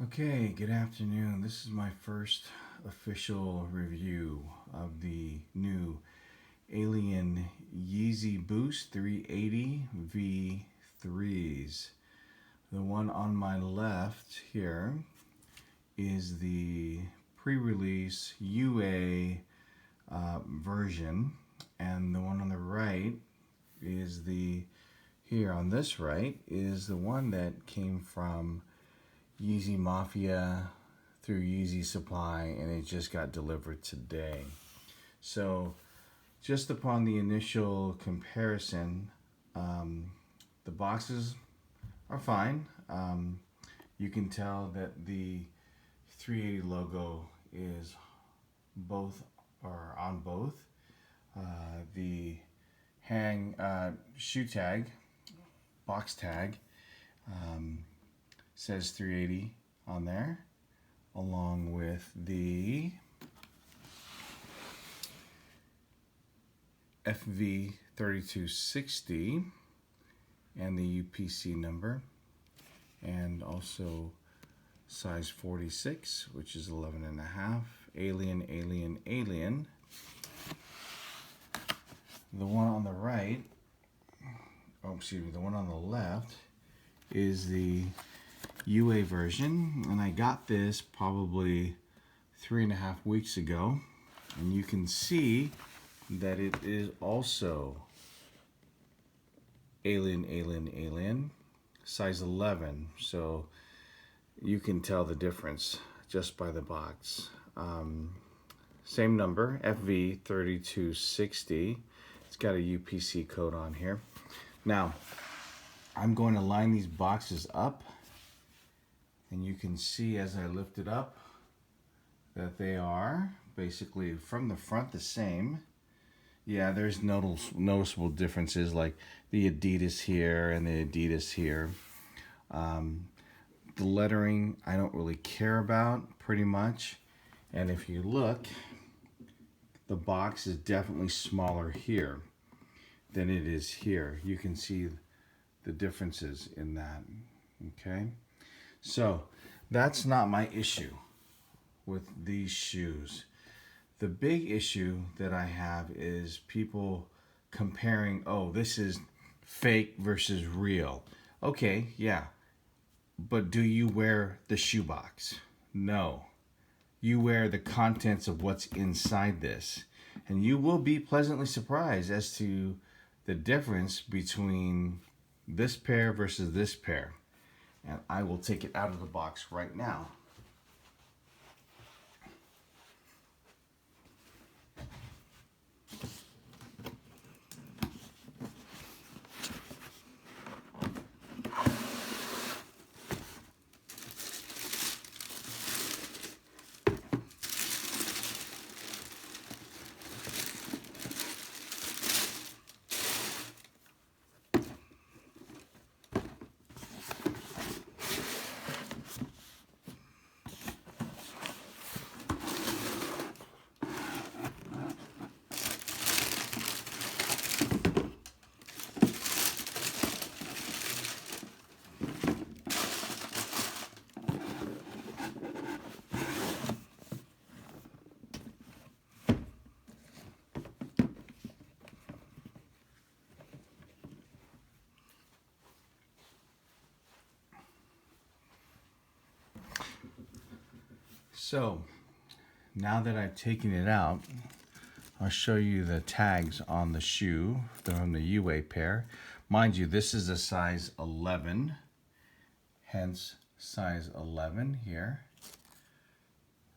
Okay, good afternoon. This is my first official review of the new Alien Yeezy Boost 380 V3s. The one on my left here is the pre-release UA version, and the one on the right is here on this right is the one that came from Yeezy Mafia through Yeezy Supply, and it just got delivered today. So just upon the initial comparison, the boxes are fine. You can tell that the 380 logo is both or on both. The shoe tag, box tag, says 380 on there, along with the FV 3260 and the UPC number, and also size 46, which is 11 and a half. Alien, alien, alien. The one on the right, the one on the left is the UA version, and I got this probably 3.5 weeks ago, and you can see that it is also alien, alien, alien, size 11, so you can tell the difference just by the box. Same number, FV 3260. It's got a UPC code on here. Now, I'm going to line these boxes up, and you can see as I lift it up that they are basically from the front the same. Yeah, there's noticeable differences, like the Adidas here and the Adidas here. The lettering I don't really care about, pretty much. And if you look, the box is definitely smaller here than it is here. You can see the differences in that, okay? So that's not my issue with these shoes. The big issue that I have is people comparing, oh, this is fake versus real. Okay, yeah, but do you wear the shoebox? No. You wear the contents of what's inside this, and you will be pleasantly surprised as to the difference between this pair versus this pair. And I will take it out of the box right now. So now that I've taken it out, I'll show you the tags on the shoe from the UA pair. Mind you, this is a size 11, hence size 11 here.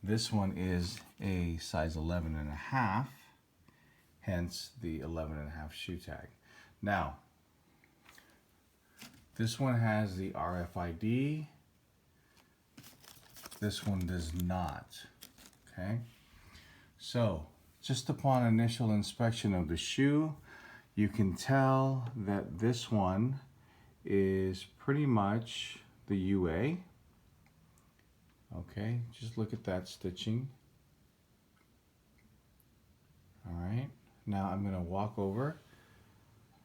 This one is a size 11 and a half, hence the 11 and a half shoe tag. Now, this one has the RFID. This one does not, okay? So, just upon initial inspection of the shoe, you can tell that this one is pretty much the UA. Okay, just look at that stitching. All right, now I'm going to walk over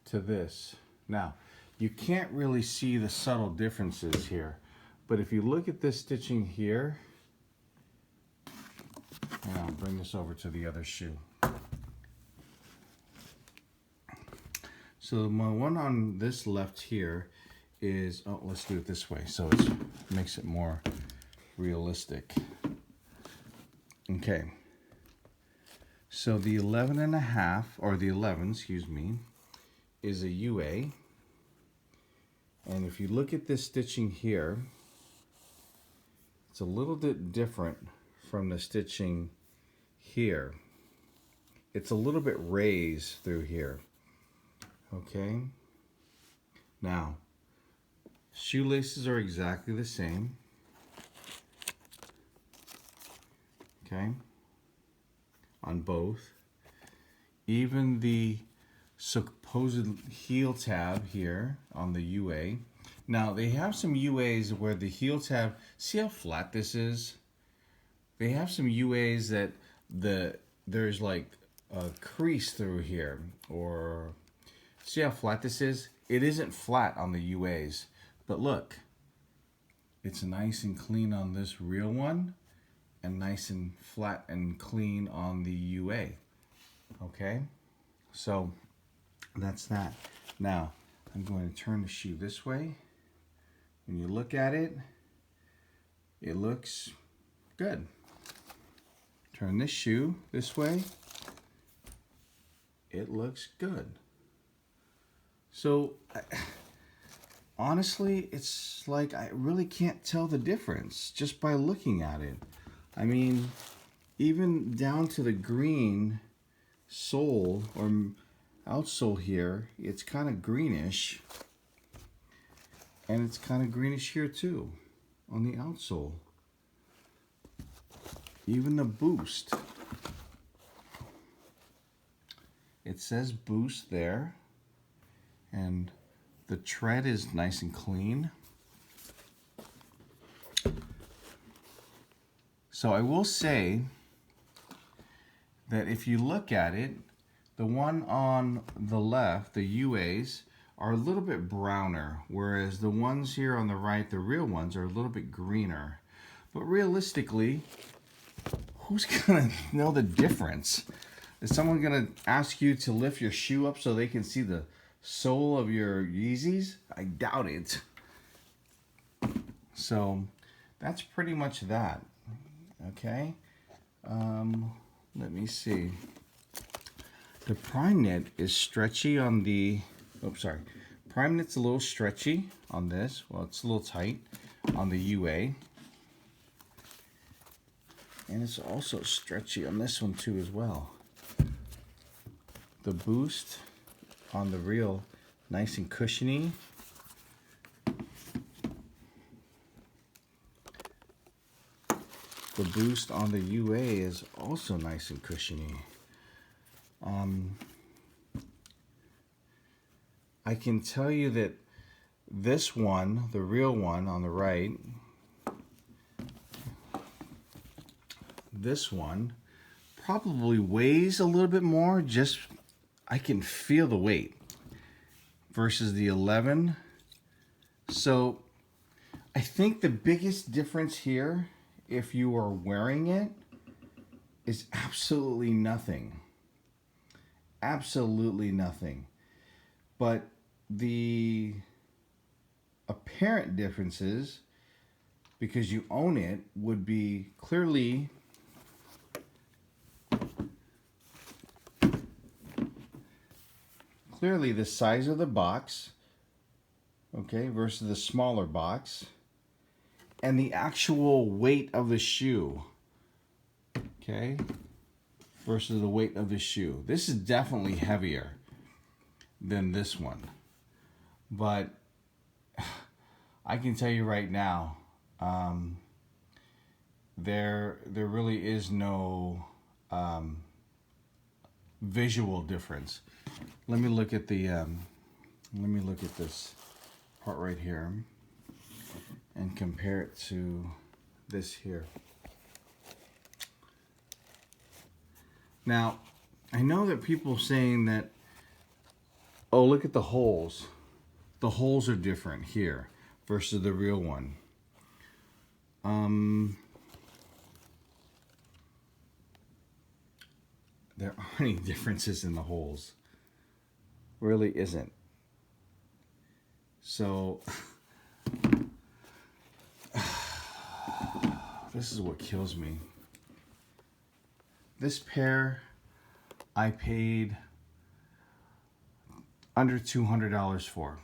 to this. Now, you can't really see the subtle differences here, But if you look at this stitching here, and I'll bring this over to the other shoe. So my one on this left here is, oh, let's do it this way so it makes it more realistic. Okay. So the 11.5, or the 11, excuse me, is a UA. And if you look at this stitching here, it's a little bit different from the stitching here. It's a little bit raised through here. Okay. Now, shoelaces are exactly the same. Okay. On both. Even the supposed heel tab here on the UA. Now they have some UAs where the heel tab, see how flat this is? They have some UAs that there's like a crease through here, or see how flat this is? It isn't flat on the UAs, but look, it's nice and clean on this real one, and nice and flat and clean on the UA. Okay, so that's that. Now I'm going to turn the shoe this way. When you look at it, it looks good. Turn this shoe this way, it looks good. So honestly, it's like I really can't tell the difference just by looking at it. I mean, even down to the green sole or outsole here, it's kind of greenish, and it's kind of greenish here too on the outsole. Even the boost, it says boost there, and the tread is nice and clean. So I will say that if you look at it, the one on the left, the UAs, are a little bit browner, whereas the ones here on the right, the real ones, are a little bit greener. But realistically, who's gonna know the difference? Is someone gonna ask you to lift your shoe up so they can see the sole of your Yeezys? I doubt it. So that's pretty much that. Okay. Let me see. The prime knit is stretchy on the, prime knit's a little stretchy on this. Well, it's a little tight on the UA. And it's also stretchy on this one too as well. The boost on the real, nice and cushiony. The boost on the UA is also nice and cushiony. I can tell you that this one, the real one on the right, this one probably weighs a little bit more. Just, I can feel the weight versus the 11. So I think the biggest difference here, if you are wearing it, is absolutely nothing. Absolutely nothing. But the apparent differences, because you own it, would be clearly the size of the box, okay, versus the smaller box, and the actual weight of the shoe, okay, versus the weight of the shoe. This is definitely heavier than this one, but I can tell you right now, there really is no visual difference. Let me look at the let me look at this part right here and compare it to this here. Now, I know that people are saying that, oh, look at the holes. The holes are different here versus the real one. There aren't any differences in the holes. Really isn't. So this is what kills me. This pair I paid under $200 for.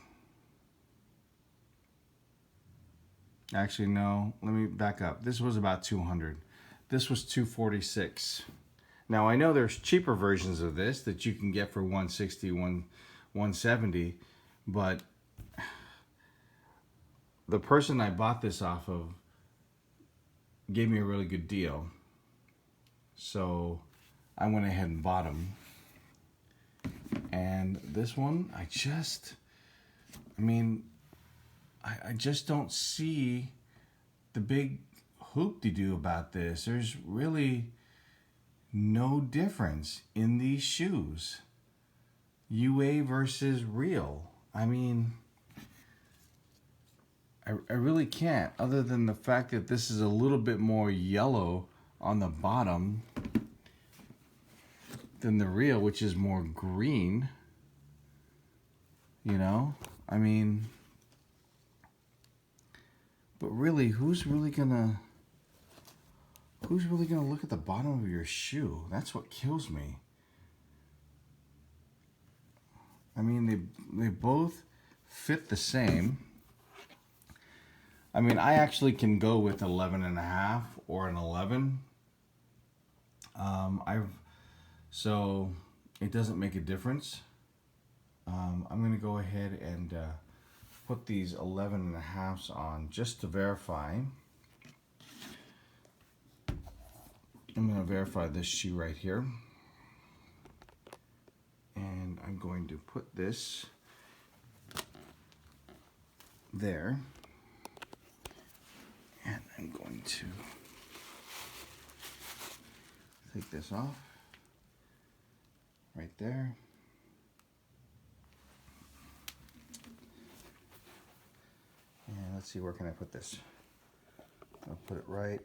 Actually, no, let me back up. This was about 200. This was 246. Now I know there's cheaper versions of this that you can get for 160, 170, but the person I bought this off of gave me a really good deal. So I went ahead and bought them. And this one, I just don't see the big hoop-de-doo about this. There's really no difference in these shoes. UA versus real. I mean, I really can't, other than the fact that this is a little bit more yellow on the bottom than the real, which is more green. You know? I mean, but really, who's really gonna look at the bottom of your shoe? That's what kills me. I mean, they both fit the same. I mean, I actually can go with 11.5 or an 11. So it doesn't make a difference. I'm gonna go ahead and put these 11.5s on just to verify. I'm gonna verify this shoe right here. And I'm going to put this there. And I'm going to take this off right there. And let's see, where can I put this? I'll put it right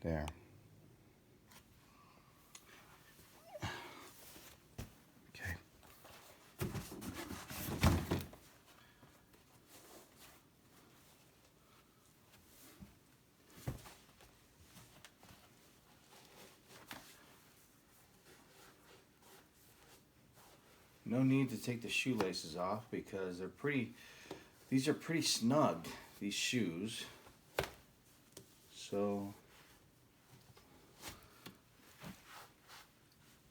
there. Okay. No need to take the shoelaces off because these are pretty snug, these shoes. So,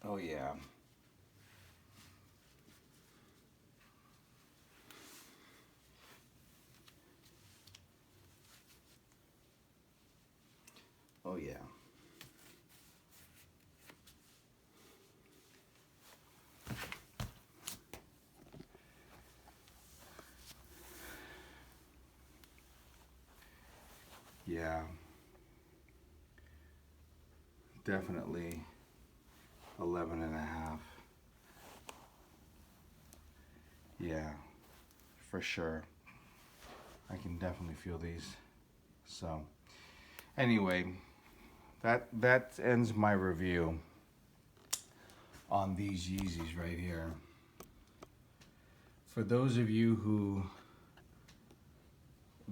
oh yeah. Oh yeah. Yeah. Definitely 11.5. Yeah, for sure. I can definitely feel these. So, anyway, that ends my review on these Yeezys right here. For those of you who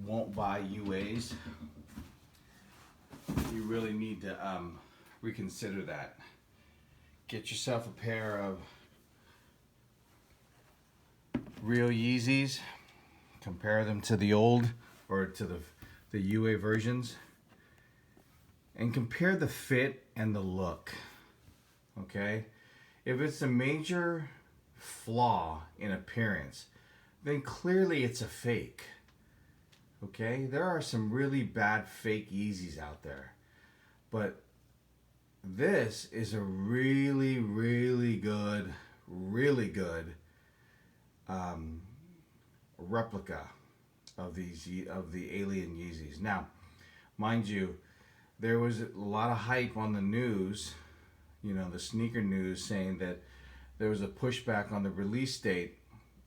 won't buy UAs, you really need to reconsider that. Get yourself a pair of real Yeezys, compare them to the old or to the UA versions, and compare the fit and the look. Okay, if it's a major flaw in appearance, then clearly it's a fake. Okay, there are some really bad fake Yeezys out there, but this is a really, really good replica of the alien Yeezys. Now, mind you, there was a lot of hype on the news, you know, the sneaker news, saying that there was a pushback on the release date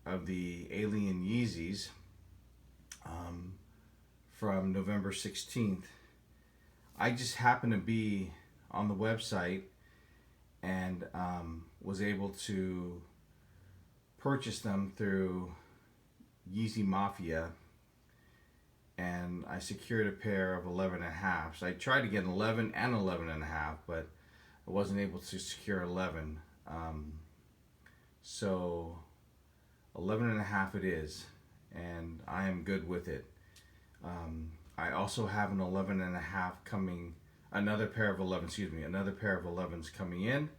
of the alien Yeezys from November 16th. I just happened to be on the website and was able to purchase them through Yeezy Mafia, and I secured a pair of 11.5s. I tried to get an 11 and 11.5, but I wasn't able to secure 11. So 11.5 it is, and I am good with it. I also have an 11.5 coming, another pair of 11s coming in,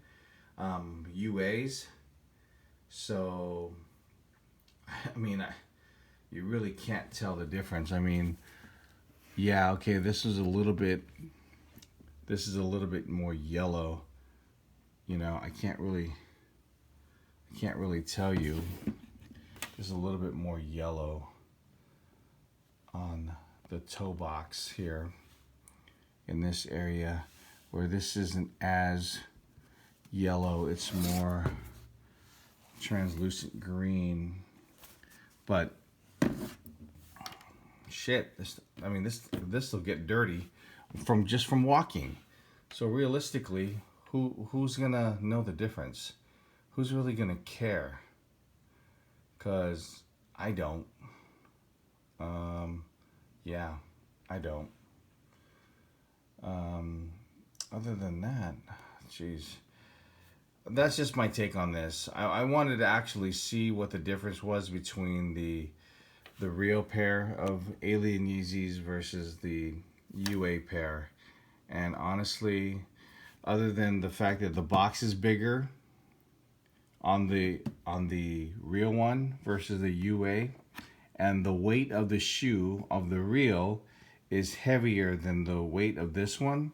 UAs. So, I mean, you really can't tell the difference. I mean, yeah, okay, this is a little bit more yellow. You know, I can't really tell you. There's a little bit more yellow on the toe box here in this area, where this isn't as yellow. It's more translucent green. But shit, this will get dirty from walking. So realistically, who's gonna know the difference? Who's really gonna care? 'Cause I don't. Yeah, I don't. Other than that, jeez. That's just my take on this. I wanted to actually see what the difference was between the real pair of Alien Yeezys versus the UA pair. And honestly, other than the fact that the box is bigger on the real one versus the UA, and the weight of the shoe of the real is heavier than the weight of this one,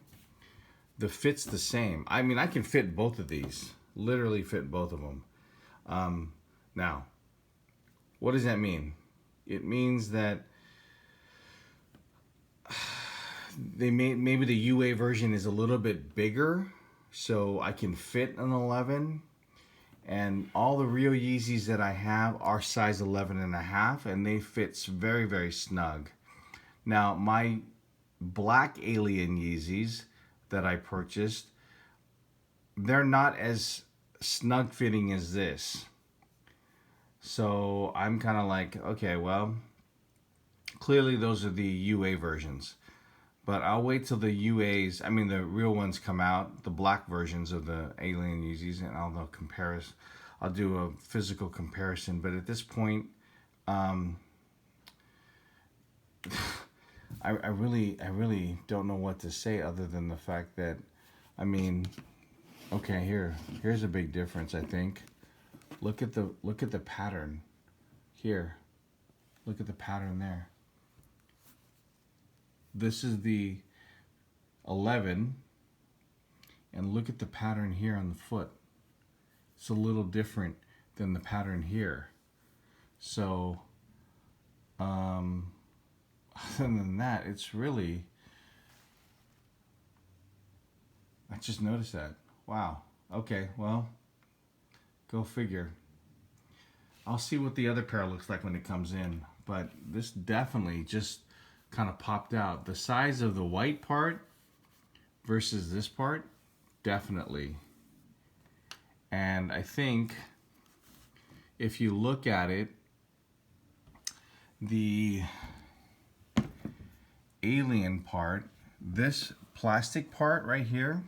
the fit's the same. I mean, I can fit both of these. Literally fit both of them. Now, what does that mean? It means that maybe the UA version is a little bit bigger, so I can fit an 11. And all the real Yeezys that I have are size 11.5, and they fit very, very snug. Now, my black Alien Yeezys that I purchased, they're not as snug fitting as this. So I'm kind of like, okay, well, clearly those are the UA versions. But I'll wait till the UAs, the real ones come out, the black versions of the Alien Yeezys, and I'll do a physical comparison. But at this point, I really don't know what to say other than the fact that, okay, here's a big difference. I think. Look at the pattern here. Look at the pattern there. This is the 11, and look at the pattern here on the foot. It's a little different than the pattern here. So, other than that, it's really, I just noticed that. Wow. Okay, well, go figure. I'll see what the other pair looks like when it comes in, but this definitely just kind of popped out. The size of the white part versus this part, definitely. And I think if you look at it, the Alien part, this plastic part right here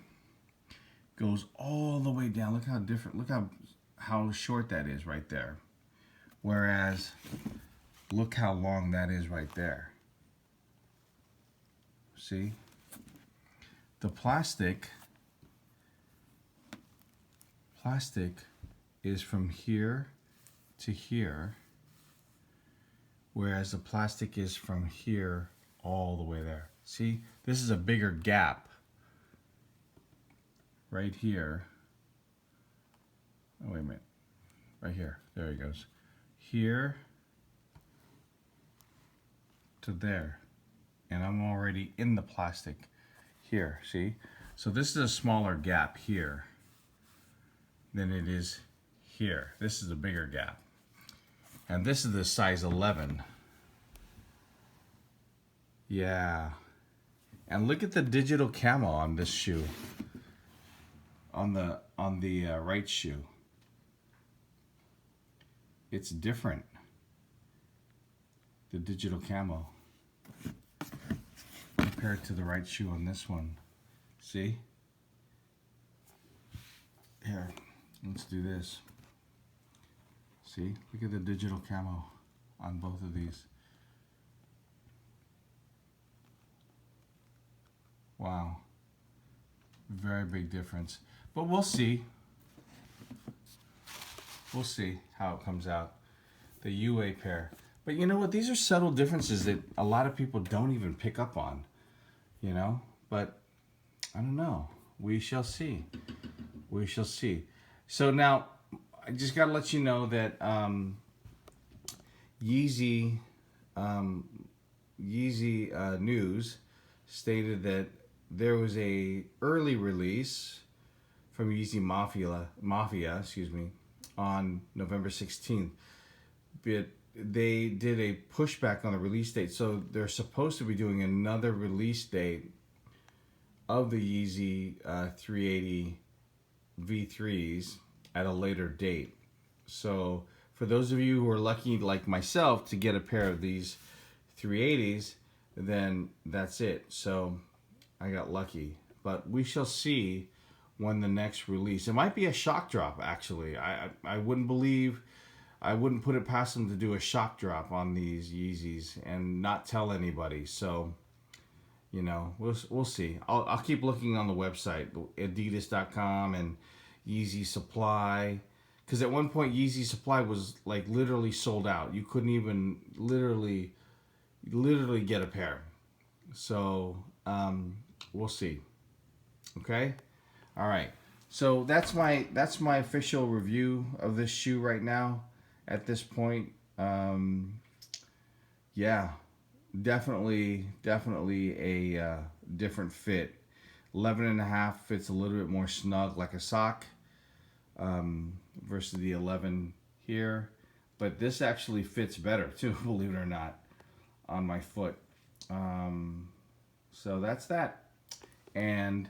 goes all the way down. Look how different, look how short that is right there. Whereas, look how long that is right there. See? The plastic is from here to here, whereas the plastic is from here all the way there. See? This is a bigger gap right here. Oh, wait a minute. Right here. There he goes. Here to there. And I'm already in the plastic here, see? So this is a smaller gap here than it is here. This is a bigger gap. And this is the size 11. Yeah. And look at the digital camo on this shoe. On the right shoe. It's different. The digital camo. Compared to the right shoe on this one. See? Here, let's do this. See? Look at the digital camo on both of these. Wow. Very big difference. But we'll see. We'll see how it comes out. The UA pair. But you know what? These are subtle differences that a lot of people don't even pick up on. You know? But I don't know. We shall see. We shall see. So now, I just got to let you know that Yeezy News stated that there was a early release from Yeezy Mafia, excuse me, on November 16th. But they did a pushback on the release date, so they're supposed to be doing another release date of the Yeezy 380 V3s at a later date. So for those of you who are lucky like myself to get a pair of these 380s, then that's it. So I got lucky. But we shall see when the next release. It might be a shock drop, actually. I wouldn't put it past them to do a shock drop on these Yeezys and not tell anybody. So, you know, we'll see. I'll keep looking on the website, Adidas.com and Yeezy Supply. Because at one point, Yeezy Supply was like literally sold out. You couldn't even literally get a pair. So, we'll see. Okay? All right. So that's my official review of this shoe right now. At this point, yeah, definitely a different fit. 11.5 fits a little bit more snug like a sock versus the 11 here. But this actually fits better too, believe it or not, on my foot. So that's that. And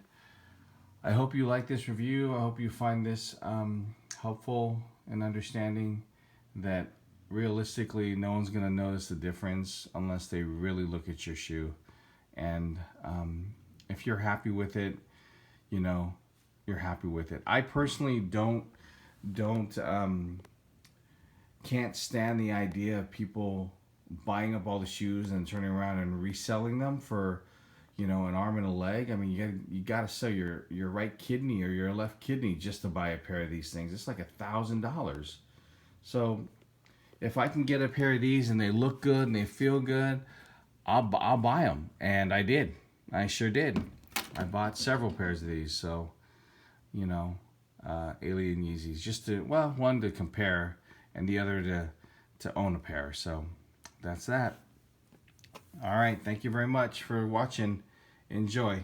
I hope you like this review. I hope you find this helpful and understanding that realistically no one's going to notice the difference unless they really look at your shoe. And if you're happy with it, you know, you're happy with it. I personally can't stand the idea of people buying up all the shoes and turning around and reselling them for, you know, an arm and a leg. I mean, you gotta sell your right kidney or your left kidney just to buy a pair of these things. It's like $1,000. So if I can get a pair of these and they look good and they feel good, I'll buy them. And I did. I sure did. I bought several pairs of these. So, you know, Alien Yeezys, just to, well, one to compare and the other to own a pair. So that's that. All right. Thank you very much for watching. Enjoy.